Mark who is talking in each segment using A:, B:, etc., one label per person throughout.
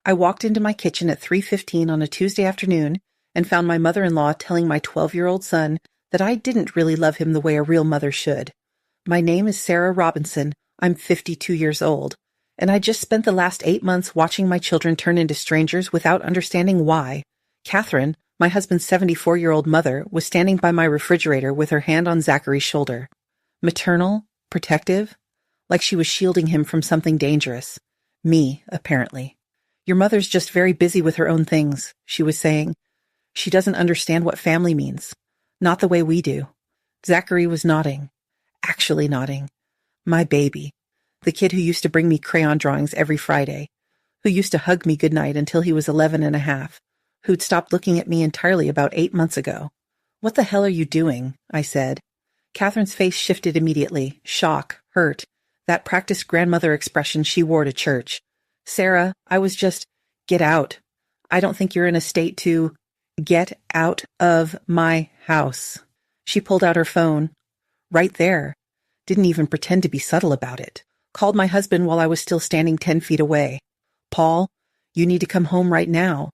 A: I walked into my kitchen at 3:15 on a Tuesday afternoon and found my mother-in-law telling my 12-year-old son that I didn't really love him the way a real mother should. My name is Sarah Robinson. I'm 52 years old, and I just spent the last 8 months watching my children turn into strangers without understanding why. Catherine, my husband's 74-year-old mother, was standing by my refrigerator with her hand on Zachary's shoulder. Maternal, protective, like she was shielding him from something dangerous. Me, apparently. Your mother's just very busy with her own things, she was saying. She doesn't understand what family means. Not the way we do. Zachary was nodding. Actually nodding. My baby. The kid who used to bring me crayon drawings every Friday. Who used to hug me goodnight until he was 11 and a half. Who'd stopped looking at me entirely about 8 months ago. What the hell are you doing? I said. Catherine's face shifted immediately. Shock, hurt. That practiced grandmother expression she wore to church. Sarah, I was just, get out. I don't think you're in a state to get out of my house. She pulled out her phone. Right there. Didn't even pretend to be subtle about it. Called my husband while I was still standing 10 feet away. Paul, you need to come home right now.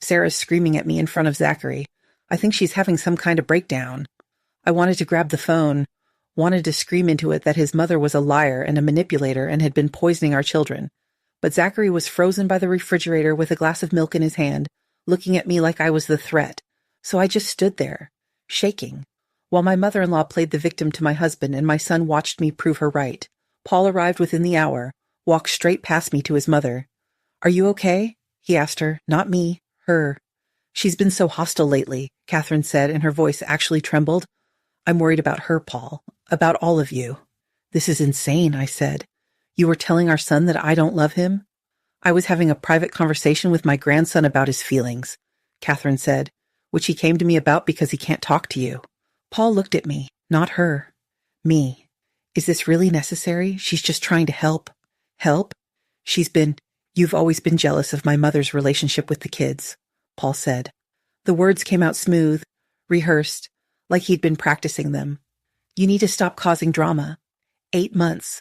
A: Sarah's screaming at me in front of Zachary. I think she's having some kind of breakdown. I wanted to grab the phone, wanted to scream into it that his mother was a liar and a manipulator and had been poisoning our children. But Zachary was frozen by the refrigerator with a glass of milk in his hand, looking at me like I was the threat. So I just stood there, shaking, while my mother-in-law played the victim to my husband and my son watched me prove her right. Paul arrived within the hour, walked straight past me to his mother. Are you okay? He asked her. Not me, her. She's been so hostile lately, Catherine said, and her voice actually trembled. I'm worried about her, Paul, about all of you. This is insane, I said. You were telling our son that I don't love him? I was having a private conversation with my grandson about his feelings, Catherine said, which he came to me about because he can't talk to you. Paul looked at me, not her. Me. Is this really necessary? She's just trying to help. Help? You've always been jealous of my mother's relationship with the kids, Paul said. The words came out smooth, rehearsed, like he'd been practicing them. You need to stop causing drama. 8 months.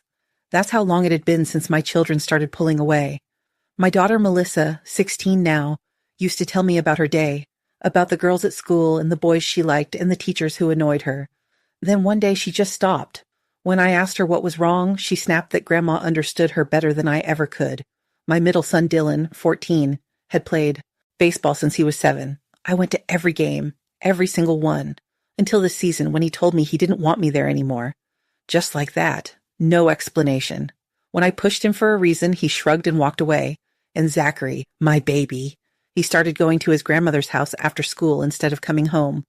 A: That's how long it had been since my children started pulling away. My daughter Melissa, 16 now, used to tell me about her day, about the girls at school and the boys she liked and the teachers who annoyed her. Then one day she just stopped. When I asked her what was wrong, she snapped that Grandma understood her better than I ever could. My middle son Dylan, 14, had played baseball since he was 7. I went to every game, every single one, until this season when he told me he didn't want me there anymore. Just like that. No explanation. When I pushed him for a reason, he shrugged and walked away. And Zachary, my baby, he started going to his grandmother's house after school instead of coming home.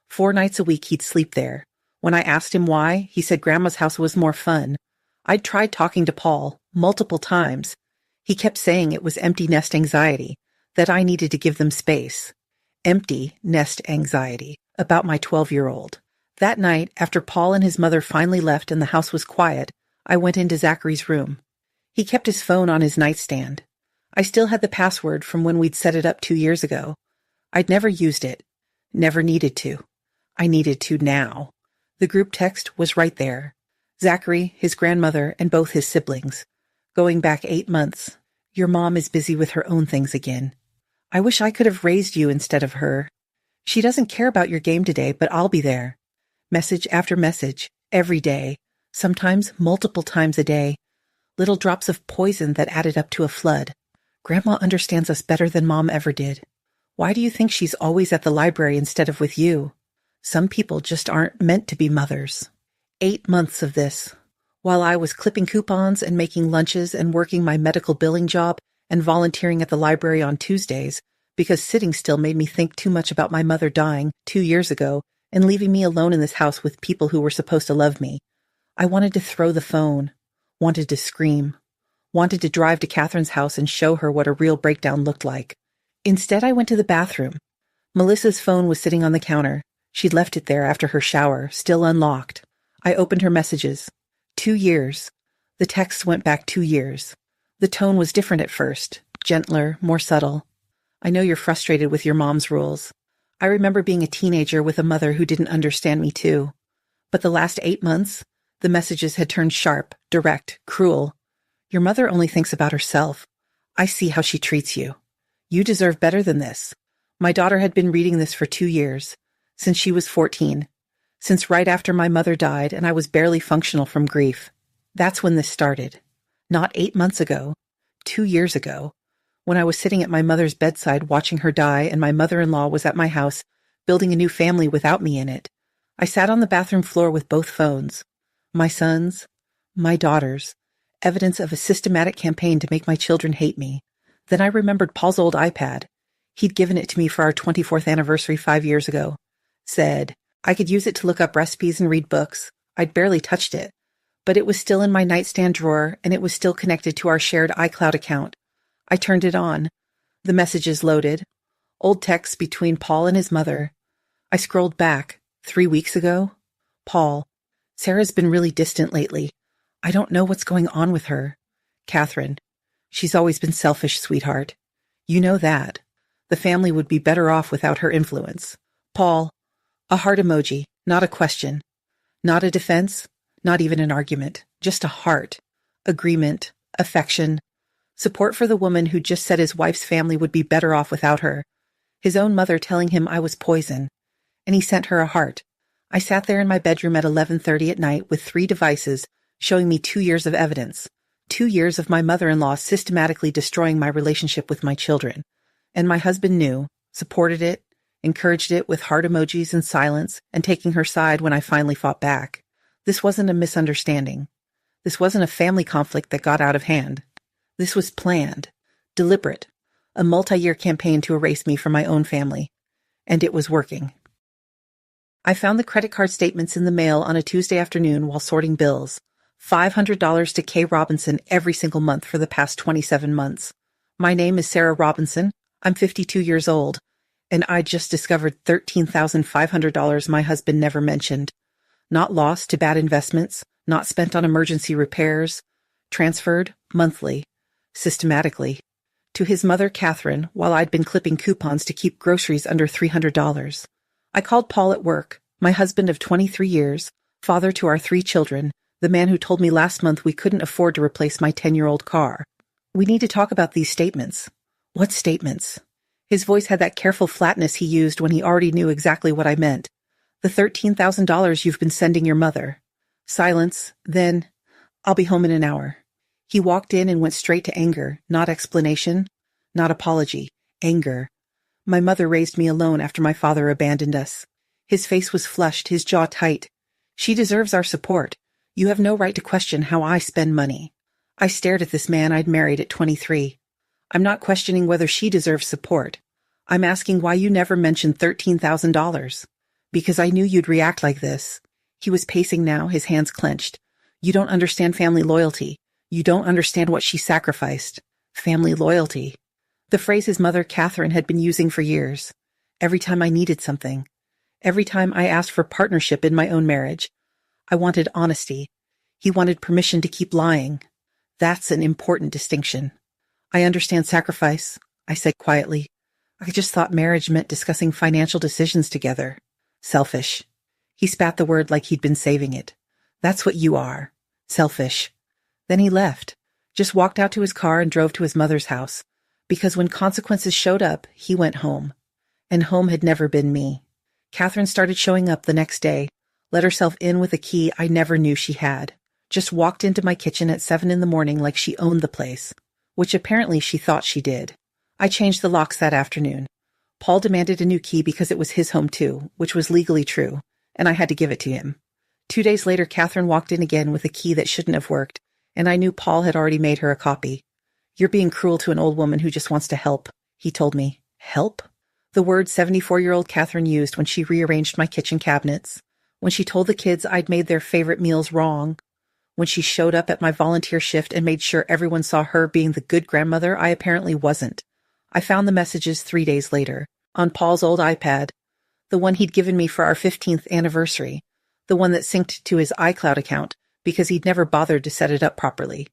A: 4 nights a week he'd sleep there. When I asked him why, he said Grandma's house was more fun. I'd tried talking to Paul multiple times. He kept saying it was empty nest anxiety, that I needed to give them space. Empty nest anxiety about my 12-year-old. That night, after Paul and his mother finally left and the house was quiet, I went into Zachary's room. He kept his phone on his nightstand. I still had the password from when we'd set it up 2 years ago. I'd never used it. Never needed to. I needed to now. The group text was right there. Zachary, his grandmother, and both his siblings. Going back 8 months. Your mom is busy with her own things again. I wish I could have raised you instead of her. She doesn't care about your game today, but I'll be there. Message after message, every day, sometimes multiple times a day. Little drops of poison that added up to a flood. Grandma understands us better than Mom ever did. Why do you think she's always at the library instead of with you? Some people just aren't meant to be mothers. 8 months of this. While I was clipping coupons and making lunches and working my medical billing job and volunteering at the library on Tuesdays, because sitting still made me think too much about my mother dying 2 years ago and leaving me alone in this house with people who were supposed to love me. I wanted to throw the phone, wanted to scream, wanted to drive to Catherine's house and show her what a real breakdown looked like. Instead, I went to the bathroom. Melissa's phone was sitting on the counter. She'd left it there after her shower, still unlocked. I opened her messages. 2 years. The texts went back 2 years. The tone was different at first, gentler, more subtle. I know you're frustrated with your mom's rules. I remember being a teenager with a mother who didn't understand me too. But the last 8 months, the messages had turned sharp, direct, cruel. Your mother only thinks about herself. I see how she treats you. You deserve better than this. My daughter had been reading this for 2 years, since she was 14, since right after my mother died and I was barely functional from grief. That's when this started. Not 8 months ago, 2 years ago, when I was sitting at my mother's bedside watching her die and my mother-in-law was at my house building a new family without me in it. I sat on the bathroom floor with both phones. My son's, my daughter's, evidence of a systematic campaign to make my children hate me. Then I remembered Paul's old iPad. He'd given it to me for our 24th anniversary 5 years ago. Said I could use it to look up recipes and read books. I'd barely touched it, but it was still in my nightstand drawer and it was still connected to our shared iCloud account. I turned it on. The messages loaded. Old texts between Paul and his mother. I scrolled back. 3 weeks ago? Paul. Sarah's been really distant lately. I don't know what's going on with her. Catherine. She's always been selfish, sweetheart. You know that. The family would be better off without her influence. Paul. A heart emoji, not a question. Not a defense, not even an argument. Just a heart. Agreement. Affection. Support for the woman who just said his wife's family would be better off without her. His own mother telling him I was poison. And he sent her a heart. I sat there in my bedroom at 11:30 at night with 3 devices showing me 2 years of evidence. 2 years of my mother-in-law systematically destroying my relationship with my children. And my husband knew, supported it, encouraged it with heart emojis and silence, and taking her side when I finally fought back. This wasn't a misunderstanding. This wasn't a family conflict that got out of hand. This was planned, deliberate, a multi-year campaign to erase me from my own family. And it was working. I found the credit card statements in the mail on a Tuesday afternoon while sorting bills. $500 to K. Robinson every single month for the past 27 months. My name is Sarah Robinson. I'm 52 years old, and I just discovered $13,500 my husband never mentioned. Not lost to bad investments, not spent on emergency repairs, transferred monthly, systematically, to his mother, Catherine, while I'd been clipping coupons to keep groceries under $300. I called Paul at work, my husband of 23 years, father to our 3 children, the man who told me last month we couldn't afford to replace my 10-year-old car. We need to talk about these statements. What statements? His voice had that careful flatness he used when he already knew exactly what I meant. The $13,000 you've been sending your mother. Silence, then, I'll be home in an hour. He walked in and went straight to anger, not explanation, not apology, anger. My mother raised me alone after my father abandoned us. His face was flushed, his jaw tight. She deserves our support. You have no right to question how I spend money. I stared at this man I'd married at 23. I'm not questioning whether she deserves support. I'm asking why you never mentioned $13,000. Because I knew you'd react like this. He was pacing now, his hands clenched. You don't understand family loyalty. You don't understand what she sacrificed. Family loyalty. The phrase his mother, Catherine, had been using for years. Every time I needed something. Every time I asked for partnership in my own marriage. I wanted honesty. He wanted permission to keep lying. That's an important distinction. I understand sacrifice, I said quietly. I just thought marriage meant discussing financial decisions together. Selfish. He spat the word like he'd been saving it. That's what you are. Selfish. Then he left. Just walked out to his car and drove to his mother's house. Because when consequences showed up, he went home. And home had never been me. Catherine started showing up the next day, let herself in with a key I never knew she had. Just walked into my kitchen at 7 a.m. like she owned the place, which apparently she thought she did. I changed the locks that afternoon. Paul demanded a new key because it was his home too, which was legally true, and I had to give it to him. 2 days later, Catherine walked in again with a key that shouldn't have worked, and I knew Paul had already made her a copy. You're being cruel to an old woman who just wants to help, he told me. Help? The word 74-year-old Catherine used when she rearranged my kitchen cabinets, when she told the kids I'd made their favorite meals wrong, when she showed up at my volunteer shift and made sure everyone saw her being the good grandmother I apparently wasn't. I found the messages 3 days later, on Paul's old iPad, the one he'd given me for our 15th anniversary, the one that synced to his iCloud account because he'd never bothered to set it up properly.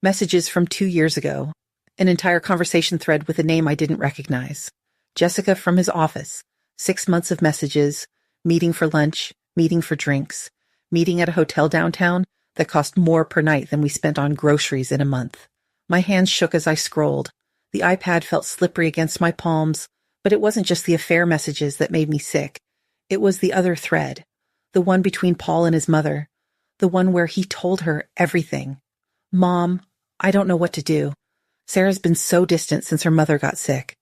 A: Messages from 2 years ago, an entire conversation thread with a name I didn't recognize. Jessica from his office, 6 months of messages, meeting for lunch, meeting for drinks, meeting at a hotel downtown that cost more per night than we spent on groceries in a month. My hands shook as I scrolled. The iPad felt slippery against my palms, but it wasn't just the affair messages that made me sick. It was the other thread, the one between Paul and his mother, the one where he told her everything. Mom, I don't know what to do. Sarah's been so distant since her mother got sick.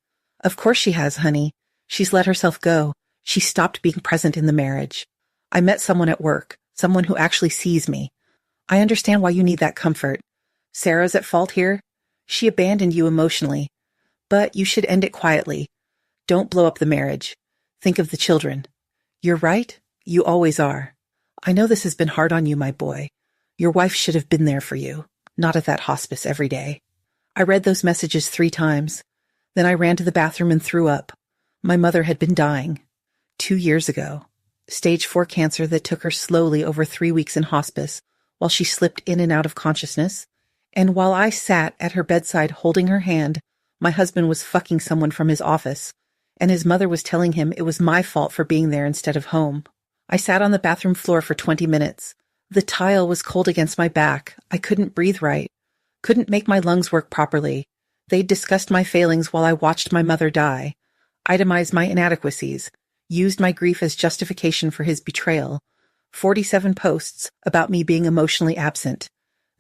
A: Of course she has, honey. She's let herself go. She stopped being present in the marriage. I met someone at work, someone who actually sees me. I understand why you need that comfort. Sarah's at fault here. She abandoned you emotionally. But you should end it quietly. Don't blow up the marriage. Think of the children. You're right. You always are. I know this has been hard on you, my boy. Your wife should have been there for you, not at that hospice every day. I read those messages 3 times. Then I ran to the bathroom and threw up. My mother had been dying. 2 years ago. Stage 4 cancer that took her slowly over 3 weeks in hospice while she slipped in and out of consciousness. And while I sat at her bedside holding her hand, my husband was fucking someone from his office, and his mother was telling him it was my fault for being there instead of home. I sat on the bathroom floor for 20 minutes. The tile was cold against my back. I couldn't breathe right. Couldn't make my lungs work properly. They'd discussed my failings while I watched my mother die, itemized my inadequacies, used my grief as justification for his betrayal. 47 posts about me being emotionally absent.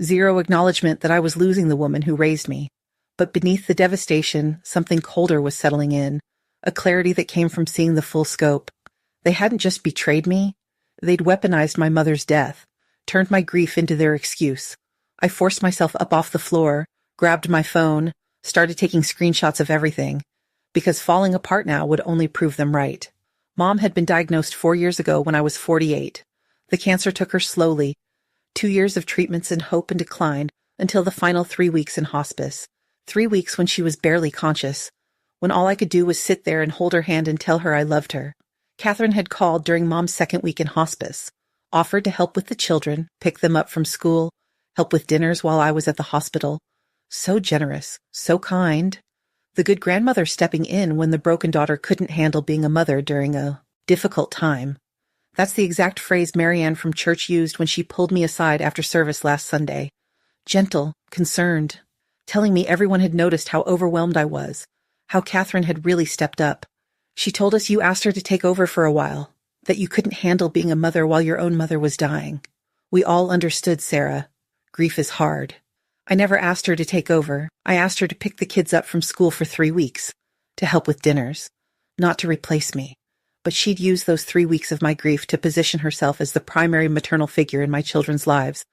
A: 0 acknowledgement that I was losing the woman who raised me. But beneath the devastation, something colder was settling in, a clarity that came from seeing the full scope. They hadn't just betrayed me. They'd weaponized my mother's death, turned my grief into their excuse. I forced myself up off the floor, grabbed my phone, started taking screenshots of everything, because falling apart now would only prove them right. Mom had been diagnosed 4 years ago when I was 48. The cancer took her slowly. 2 years of treatments and hope and decline until the final 3 weeks in hospice. 3 weeks when she was barely conscious, when all I could do was sit there and hold her hand and tell her I loved her. Catherine had called during Mom's 2nd week in hospice, offered to help with the children, pick them up from school, help with dinners while I was at the hospital. So generous, so kind. The good grandmother stepping in when the broken daughter couldn't handle being a mother during a difficult time. That's the exact phrase Marianne from church used when she pulled me aside after service last Sunday. Gentle, concerned, telling me everyone had noticed how overwhelmed I was, how Catherine had really stepped up. She told us you asked her to take over for a while, that you couldn't handle being a mother while your own mother was dying. We all understood, Sarah. Grief is hard. I never asked her to take over. I asked her to pick the kids up from school for 3 weeks, to help with dinners, not to replace me. But she'd use those 3 weeks of my grief to position herself as the primary maternal figure in my children's lives,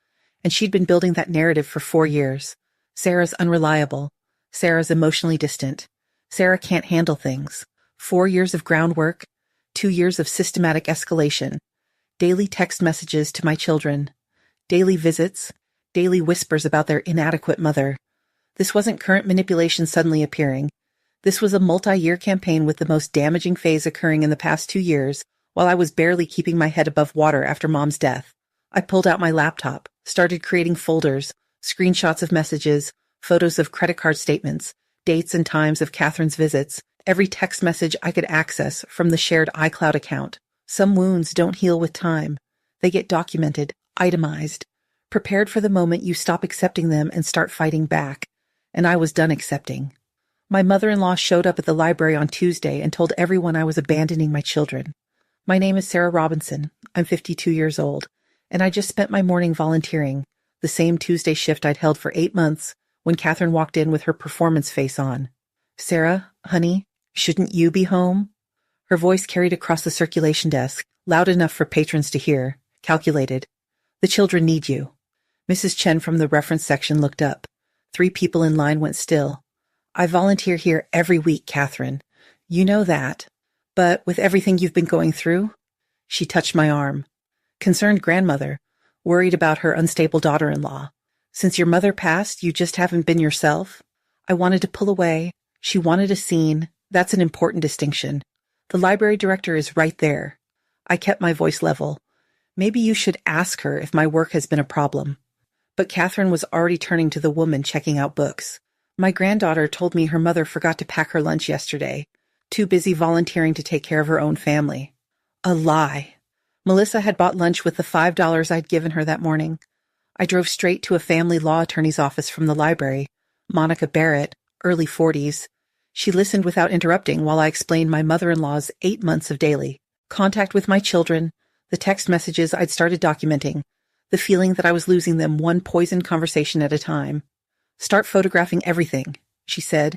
A: and she'd been building that narrative for 4 years. Sarah's unreliable. Sarah's emotionally distant. Sarah can't handle things. 4 years of groundwork, 2 years of systematic escalation, daily text messages to my children, daily visits, daily whispers about their inadequate mother. This wasn't current manipulation suddenly appearing. This was a multi-year campaign with the most damaging phase occurring in the past 2 years, while I was barely keeping my head above water after Mom's death. I pulled out my laptop, started creating folders, screenshots of messages, photos of credit card statements, dates and times of Catherine's visits, every text message I could access from the shared iCloud account. Some wounds don't heal with time. They get documented, itemized, prepared for the moment you stop accepting them and start fighting back. And I was done accepting. My mother-in-law showed up at the library on Tuesday and told everyone I was abandoning my children. My name is Sarah Robinson. I'm 52 years old, and I just spent my morning volunteering, the same Tuesday shift I'd held for 8 months, when Catherine walked in with her performance face on. Sarah, honey, shouldn't you be home? Her voice carried across the circulation desk, loud enough for patrons to hear, calculated. The children need you. Mrs. Chen from the reference section looked up. 3 people in line went still. I volunteer here every week, Catherine. You know that. But with everything you've been going through? She touched my arm. Concerned grandmother, worried about her unstable daughter-in-law. Since your mother passed, you just haven't been yourself? I wanted to pull away. She wanted a scene. That's an important distinction. The library director is right there. I kept my voice level. Maybe you should ask her if my work has been a problem. But Catherine was already turning to the woman checking out books. My granddaughter told me her mother forgot to pack her lunch yesterday, too busy volunteering to take care of her own family. A lie. Melissa had bought lunch with the $5 I'd given her that morning. I drove straight to a family law attorney's office from the library. Monica Barrett, early 40s. She listened without interrupting while I explained my mother-in-law's 8 months of daily contact with my children, the text messages I'd started documenting, the feeling that I was losing them one poisoned conversation at a time. Start photographing everything, she said.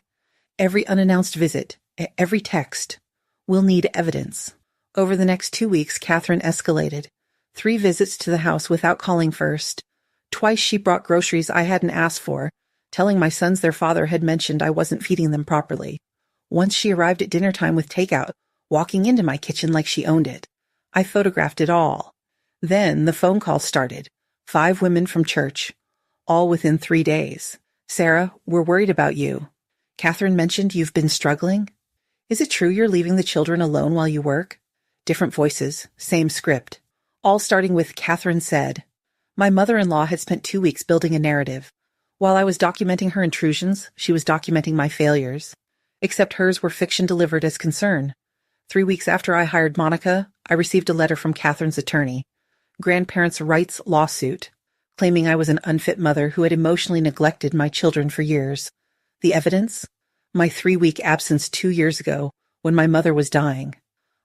A: Every unannounced visit, every text. We'll need evidence. Over the next 2 weeks, Catherine escalated. 3 visits to the house without calling first. Twice she brought groceries I hadn't asked for, telling my sons their father had mentioned I wasn't feeding them properly. Once she arrived at dinner time with takeout, walking into my kitchen like she owned it. I photographed it all. Then the phone call started. 5 women from church. All within 3 days. Sarah, we're worried about you. Catherine mentioned you've been struggling. Is it true you're leaving the children alone while you work? Different voices, same script. All starting with Catherine said. My mother-in-law had spent 2 weeks building a narrative. While I was documenting her intrusions, she was documenting my failures. Except hers were fiction delivered as concern. 3 weeks after I hired Monica, I received a letter from Catherine's attorney. Grandparents' rights lawsuit, claiming I was an unfit mother who had emotionally neglected my children for years. The evidence? My 3-week absence 2 years ago, when my mother was dying.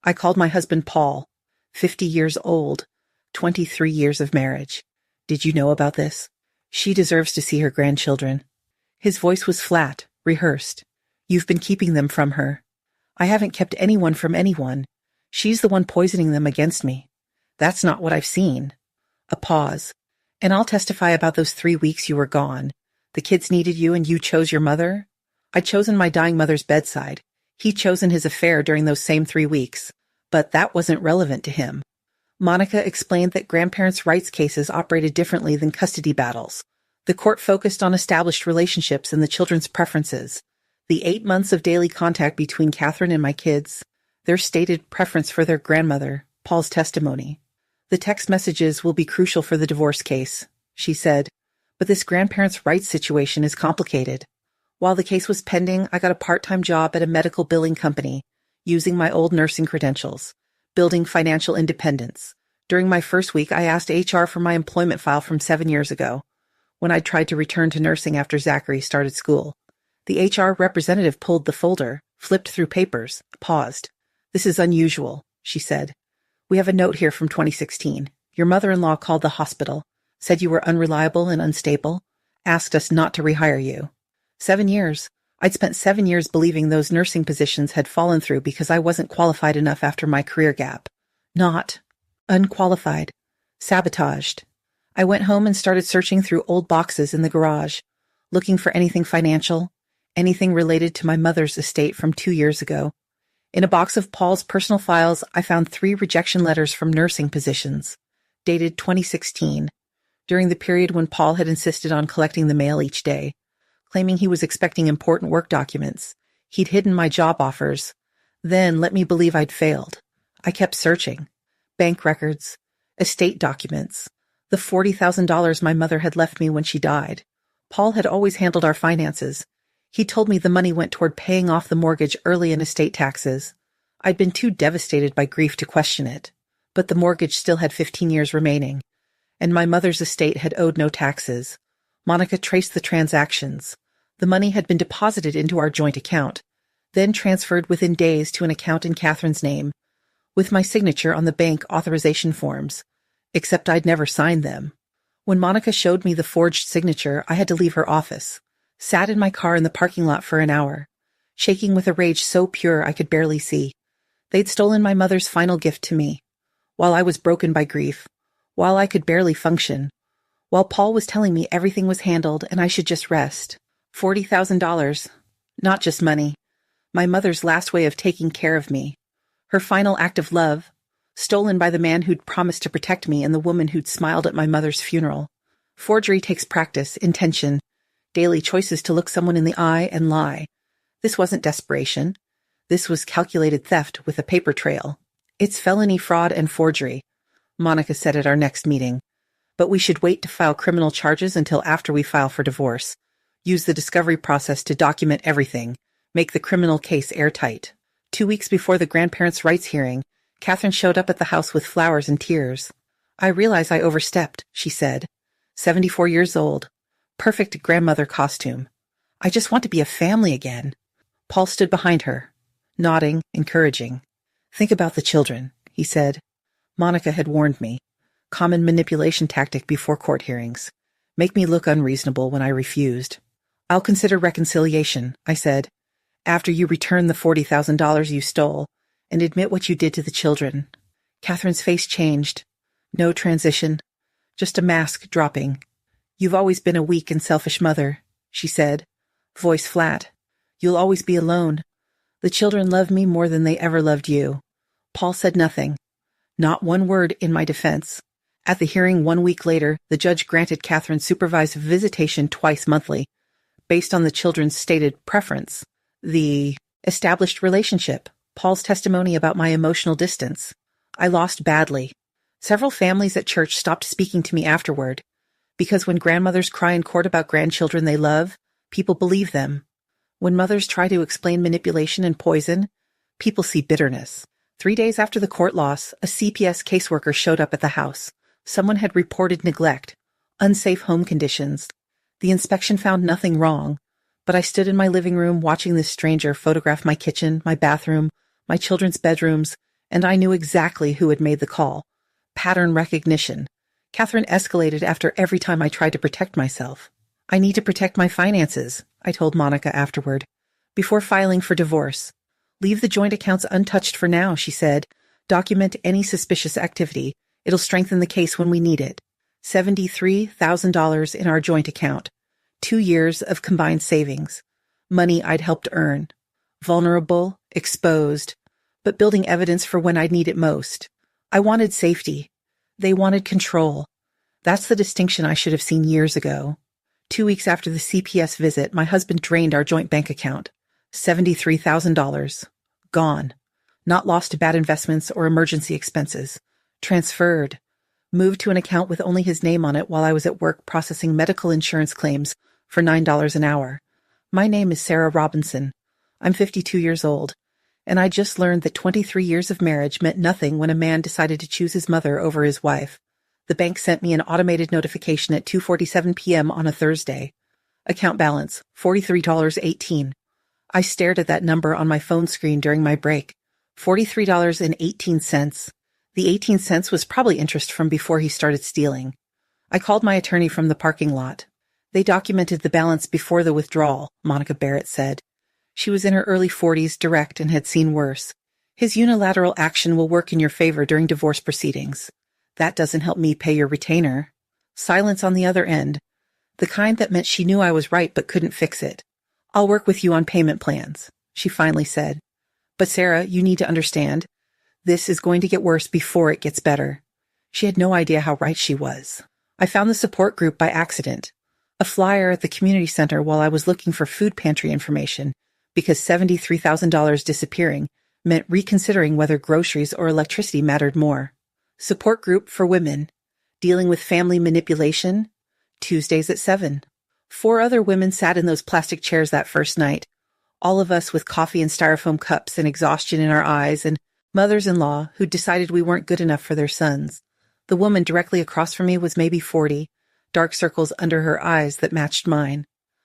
A: I called my husband Paul, 50 years old, 23 years of marriage. Did you know about this? She deserves to see her grandchildren. His voice was flat, rehearsed. You've been keeping them from her. I haven't kept anyone from anyone. She's the one poisoning them against me. That's not what I've seen. A pause. And I'll testify about those 3 weeks you were gone. The kids needed you and you chose your mother? I'd chosen my dying mother's bedside. He'd chosen his affair during those same 3 weeks. But that wasn't relevant to him. Monica explained that grandparents' rights cases operated differently than custody battles. The court focused on established relationships and the children's preferences. The 8 months of daily contact between Catherine and my kids, their stated preference for their grandmother, Paul's testimony. The text messages will be crucial for the divorce case, she said, but this grandparents' rights situation is complicated. While the case was pending, I got a part-time job at a medical billing company, using my old nursing credentials, building financial independence. During my first week, I asked HR for my employment file from 7 years ago, when I tried to return to nursing after Zachary started school. The HR representative pulled the folder, flipped through papers, paused. This is unusual, she said. We have a note here from 2016. Your mother-in-law called the hospital, said you were unreliable and unstable, asked us not to rehire you. 7 years. I'd spent 7 years believing those nursing positions had fallen through because I wasn't qualified enough after my career gap. Not. Unqualified. Sabotaged. I went home and started searching through old boxes in the garage, looking for anything financial, anything related to my mother's estate from 2 years ago. In a box of Paul's personal files, I found 3 rejection letters from nursing positions, dated 2016, during the period when Paul had insisted on collecting the mail each day, claiming he was expecting important work documents. He'd hidden my job offers, then let me believe I'd failed. I kept searching. Bank records, estate documents, the $40,000 my mother had left me when she died. Paul had always handled our finances. He told me the money went toward paying off the mortgage early in estate taxes. I'd been too devastated by grief to question it, but the mortgage still had 15 years remaining, and my mother's estate had owed no taxes. Monica traced the transactions. The money had been deposited into our joint account, then transferred within days to an account in Catherine's name, with my signature on the bank authorization forms, except I'd never signed them. When Monica showed me the forged signature, I had to leave her office, sat in my car in the parking lot for an hour, shaking with a rage so pure I could barely see. They'd stolen my mother's final gift to me, while I was broken by grief, while I could barely function, while Paul was telling me everything was handled and I should just rest. $40,000. Not just money. My mother's last way of taking care of me. Her final act of love, stolen by the man who'd promised to protect me and the woman who'd smiled at my mother's funeral. Forgery takes practice, intention, daily choices to look someone in the eye and lie. This wasn't desperation. This was calculated theft with a paper trail. It's felony fraud and forgery, Monica said at our next meeting. But we should wait to file criminal charges until after we file for divorce. Use the discovery process to document everything. Make the criminal case airtight. 2 weeks before the grandparents' rights hearing, Catherine showed up at the house with flowers and tears. I realize I overstepped, she said. 74 years old. Perfect grandmother costume. I just want to be a family again. Paul stood behind her, nodding, encouraging. Think about the children, he said. Monica had warned me. Common manipulation tactic before court hearings. Make me look unreasonable when I refused. I'll consider reconciliation, I said, after you return the $40,000 you stole and admit what you did to the children. Catherine's face changed. No transition. Just a mask dropping. You've always been a weak and selfish mother, she said, voice flat. You'll always be alone. The children love me more than they ever loved you. Paul said nothing. Not one word in my defense. At the hearing 1 week later, the judge granted Catherine supervised visitation twice monthly, based on the children's stated preference. The established relationship. Paul's testimony about my emotional distance. I lost badly. Several families at church stopped speaking to me afterward, because when grandmothers cry in court about grandchildren they love, people believe them. When mothers try to explain manipulation and poison, people see bitterness. 3 days after the court loss, a CPS caseworker showed up at the house. Someone had reported neglect, unsafe home conditions. The inspection found nothing wrong, but I stood in my living room watching this stranger photograph my kitchen, my bathroom, my children's bedrooms, and I knew exactly who had made the call. Pattern recognition. Catherine escalated after every time I tried to protect myself. I need to protect my finances, I told Monica afterward, before filing for divorce. Leave the joint accounts untouched for now, she said. Document any suspicious activity. It'll strengthen the case when we need it. $73,000 in our joint account. 2 years of combined savings. Money I'd helped earn. Vulnerable, exposed, but building evidence for when I'd need it most. I wanted safety. They wanted control. That's the distinction I should have seen years ago. 2 weeks after the CPS visit, my husband drained our joint bank account. $73,000. Gone. Not lost to bad investments or emergency expenses. Transferred. Moved to an account with only his name on it while I was at work processing medical insurance claims for $9 an hour. My name is Sarah Robinson. I'm 52 years old, and I just learned that 23 years of marriage meant nothing when a man decided to choose his mother over his wife. The bank sent me an automated notification at 2:47 p.m. on a Thursday. Account balance, $43.18. I stared at that number on my phone screen during my break. $43.18. The 18 cents was probably interest from before he started stealing. I called my attorney from the parking lot. They documented the balance before the withdrawal, Monica Barrett said. She was in her early 40s, direct, and had seen worse. His unilateral action will work in your favor during divorce proceedings. That doesn't help me pay your retainer. Silence on the other end. The kind that meant she knew I was right but couldn't fix it. I'll work with you on payment plans, she finally said. But Sarah, you need to understand. This is going to get worse before it gets better. She had no idea how right she was. I found the support group by accident. A flyer at the community center while I was looking for food pantry information, because $73,000 disappearing meant reconsidering whether groceries or electricity mattered more. Support group for women. Dealing with family manipulation. Tuesdays at 7. 4 other women sat in those plastic chairs that first night. All of us with coffee and styrofoam cups and exhaustion in our eyes, and mothers-in-law who'd decided we weren't good enough for their sons. The woman directly across from me was maybe 40, dark circles under her eyes that matched mine.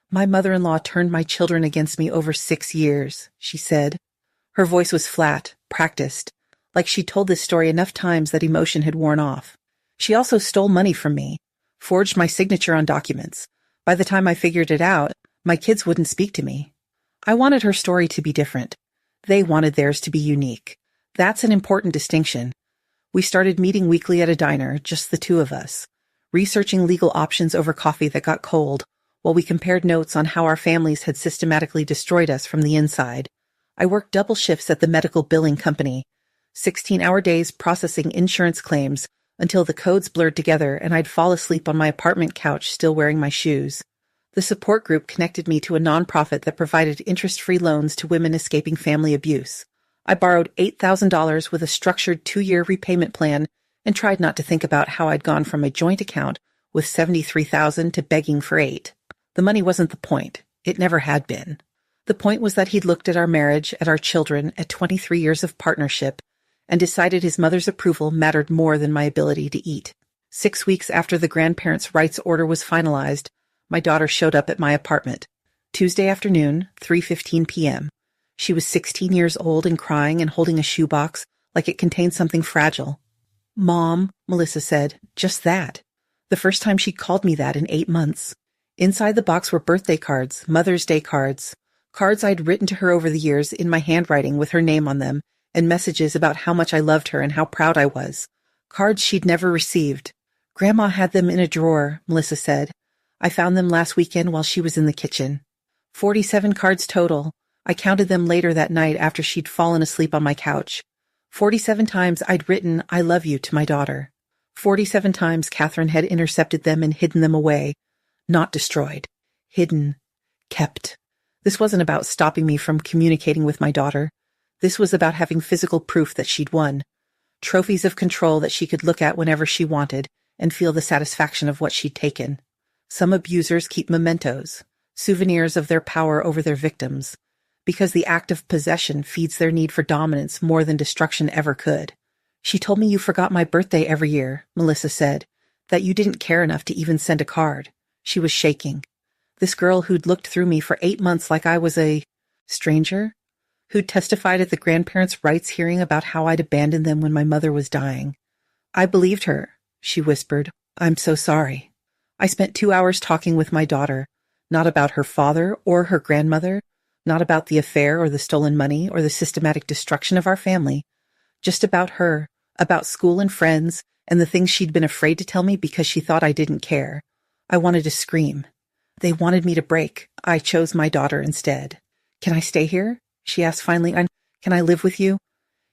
A: My mother-in-law turned my children against me over 6 years, she said. Her voice was flat, practiced, like she'd told this story enough times that emotion had worn off. She also stole money from me, forged my signature on documents. By the time I figured it out, my kids wouldn't speak to me. I wanted her story to be different. They wanted theirs to be unique. That's an important distinction. We started meeting weekly at a diner, just the two of us, researching legal options over coffee that got cold, while we compared notes on how our families had systematically destroyed us from the inside. I worked double shifts at the medical billing company, 16-hour days processing insurance claims until the codes blurred together and I'd fall asleep on my apartment couch still wearing my shoes. The support group connected me to a nonprofit that provided interest-free loans to women escaping family abuse. I borrowed $8,000 with a structured 2-year repayment plan and tried not to think about how I'd gone from a joint account with $73,000 to begging for $8,000. The money wasn't the point. It never had been. The point was that he'd looked at our marriage, at our children, at 23 years of partnership, and decided his mother's approval mattered more than my ability to eat. 6 weeks after the grandparents' rights order was finalized, my daughter showed up at my apartment. Tuesday afternoon, 3:15 p.m. She was 16 years old and crying and holding a shoebox like it contained something fragile. "Mom," Melissa said, just that. The first time she'd called me that in 8 months. Inside the box were birthday cards, Mother's Day cards, cards I'd written to her over the years in my handwriting with her name on them, and messages about how much I loved her and how proud I was. Cards she'd never received. "Grandma had them in a drawer," Melissa said. "I found them last weekend while she was in the kitchen." 47 cards total. I counted them later that night after she'd fallen asleep on my couch. 47 times I'd written "I love you" to my daughter. 47 times Catherine had intercepted them and hidden them away. Not destroyed. Hidden. Kept. This wasn't about stopping me from communicating with my daughter. This was about having physical proof that she'd won. Trophies of control that she could look at whenever she wanted and feel the satisfaction of what she'd taken. Some abusers keep mementos, souvenirs of their power over their victims, because the act of possession feeds their need for dominance more than destruction ever could. "She told me you forgot my birthday every year," Melissa said, "that you didn't care enough to even send a card." She was shaking. This girl who'd looked through me for 8 months like I was a stranger, who'd testified at the grandparents' rights hearing about how I'd abandoned them when my mother was dying. "I believed her," she whispered. "I'm so sorry." I spent 2 hours talking with my daughter, not about her father or her grandmother, not about the affair or the stolen money or the systematic destruction of our family, just about her, about school and friends, and the things she'd been afraid to tell me because she thought I didn't care. I wanted to scream. They wanted me to break. I chose my daughter instead. "Can I stay here?" she asked finally. "Can I live with you?"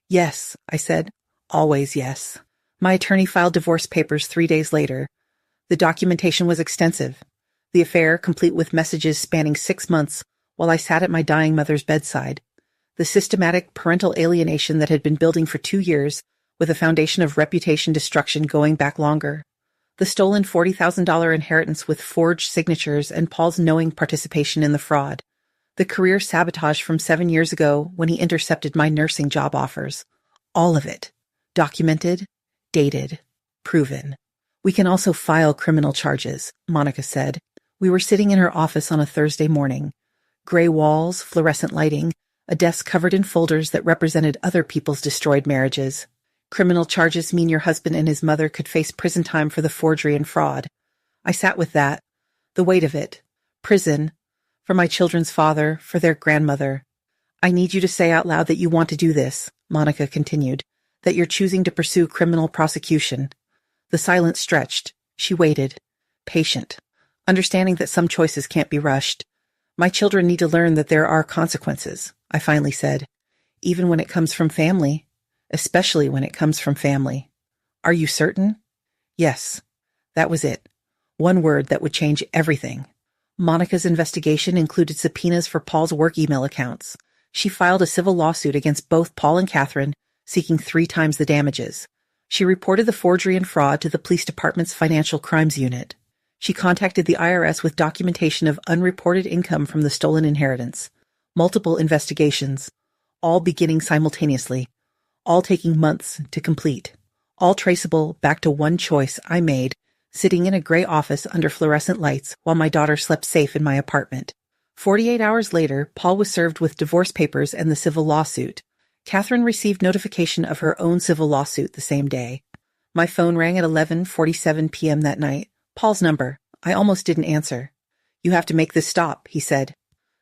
A: "Yes," I said. "Always yes." My attorney filed divorce papers 3 days later. The documentation was extensive. The affair, complete with messages spanning 6 months, while I sat at my dying mother's bedside. The systematic parental alienation that had been building for 2 years, with a foundation of reputation destruction going back longer. The stolen $40,000 inheritance with forged signatures and Paul's knowing participation in the fraud. The career sabotage from 7 years ago when he intercepted my nursing job offers. All of it. Documented, dated, proven. "We can also file criminal charges," Monica said. We were sitting in her office on a Thursday morning. Gray walls, fluorescent lighting, a desk covered in folders that represented other people's destroyed marriages. "Criminal charges mean your husband and his mother could face prison time for the forgery and fraud." I sat with that. The weight of it. Prison. For my children's father, for their grandmother. "I need you to say out loud that you want to do this," Monica continued, "that you're choosing to pursue criminal prosecution." The silence stretched. She waited. Patient. Understanding that some choices can't be rushed. "My children need to learn that there are consequences," I finally said. "Even when it comes from family. Especially when it comes from family." "Are you certain?" "Yes." That was it. One word that would change everything. Monica's investigation included subpoenas for Paul's work email accounts. She filed a civil lawsuit against both Paul and Catherine, seeking 3 times the damages. She reported the forgery and fraud to the police department's financial crimes unit. She contacted the IRS with documentation of unreported income from the stolen inheritance. Multiple investigations, all beginning simultaneously, all taking months to complete, all traceable back to one choice I made, sitting in a gray office under fluorescent lights while my daughter slept safe in my apartment. 48 hours later, Paul was served with divorce papers and the civil lawsuit. Catherine received notification of her own civil lawsuit the same day. My phone rang at 11:47 p.m. that night. Paul's number. I almost didn't answer. "You have to make this stop," he said.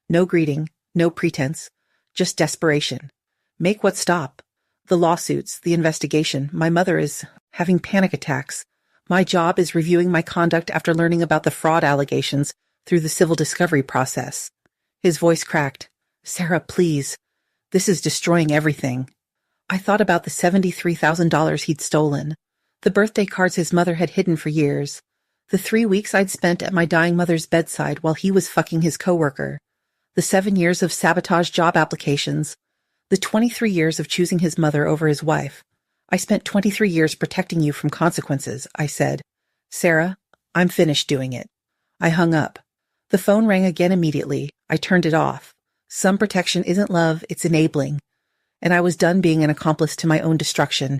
A: No greeting, no pretense, just desperation. Make what stop? The lawsuits, the investigation. My mother is having panic attacks. My job is reviewing my conduct after learning about the fraud allegations through the civil discovery process. His voice cracked. "Sarah, please. This is destroying everything." I thought about the $73,000 he'd stolen, the birthday cards his mother had hidden for years, the 3 weeks I'd spent at my dying mother's bedside while he was fucking his coworker, the 7 years of sabotage job applications, the 23 years of choosing his mother over his wife. "I spent 23 years protecting you from consequences," I said. "Sarah, I'm finished doing it." I hung up. The phone rang again immediately. I turned it off. Some protection isn't love, it's enabling. And I was done being an accomplice to my own destruction,